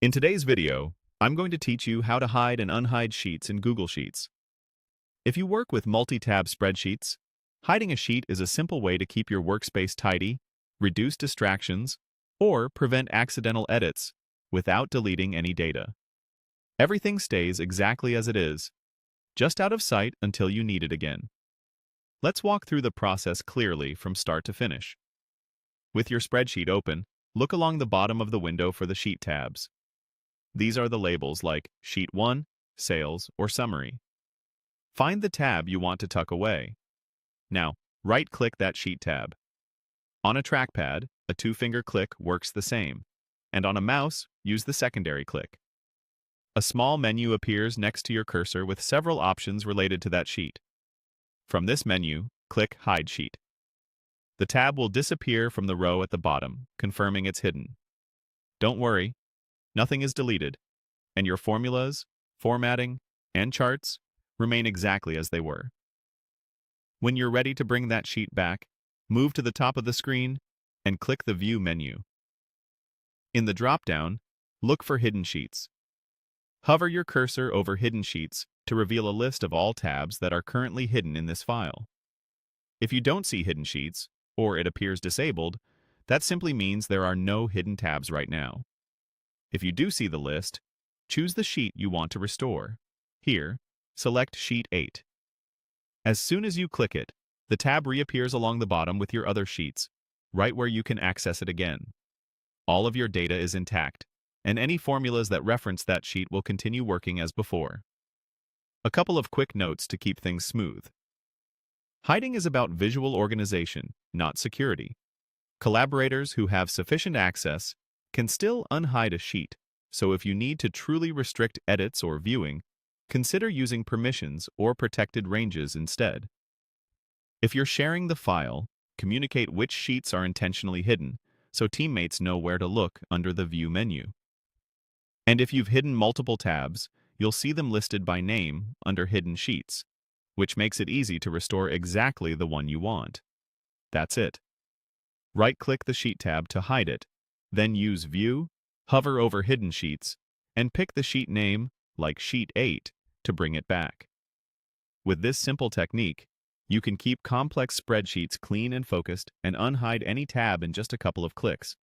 In today's video, I'm going to teach you how to hide and unhide sheets in Google Sheets. If you work with multi-tab spreadsheets, hiding a sheet is a simple way to keep your workspace tidy, reduce distractions, or prevent accidental edits without deleting any data. Everything stays exactly as it is, just out of sight until you need it again. Let's walk through the process clearly from start to finish. With your spreadsheet open, look along the bottom of the window for the Sheet tabs. These are the labels like Sheet 1, Sales, or Summary. Find the tab you want to tuck away. Now, right-click that Sheet tab. On a trackpad, a two-finger click works the same, and on a mouse, use the secondary click. A small menu appears next to your cursor with several options related to that sheet. From this menu, click Hide Sheet. The tab will disappear from the row at the bottom, confirming it's hidden. Don't worry, nothing is deleted, and your formulas, formatting, and charts remain exactly as they were. When you're ready to bring that sheet back, move to the top of the screen and click the View menu. In the drop-down, look for Hidden Sheets. Hover your cursor over Hidden Sheets to reveal a list of all tabs that are currently hidden in this file. If you don't see Hidden Sheets, or it appears disabled, that simply means there are no hidden tabs right now. If you do see the list, choose the sheet you want to restore. Here, select Sheet 8. As soon as you click it, the tab reappears along the bottom with your other sheets, right where you can access it again. All of your data is intact, and any formulas that reference that sheet will continue working as before. A couple of quick notes to keep things smooth. Hiding is about visual organization, not security. Collaborators who have sufficient access can still unhide a sheet, so if you need to truly restrict edits or viewing, consider using permissions or protected ranges instead. If you're sharing the file, communicate which sheets are intentionally hidden, so teammates know where to look under the View menu. And if you've hidden multiple tabs, you'll see them listed by name under Hidden Sheets, which makes it easy to restore exactly the one you want. That's it. Right-click the Sheet tab to hide it, then use View, hover over Hidden Sheets, and pick the sheet name, like Sheet 8, to bring it back. With this simple technique, you can keep complex spreadsheets clean and focused and unhide any tab in just a couple of clicks.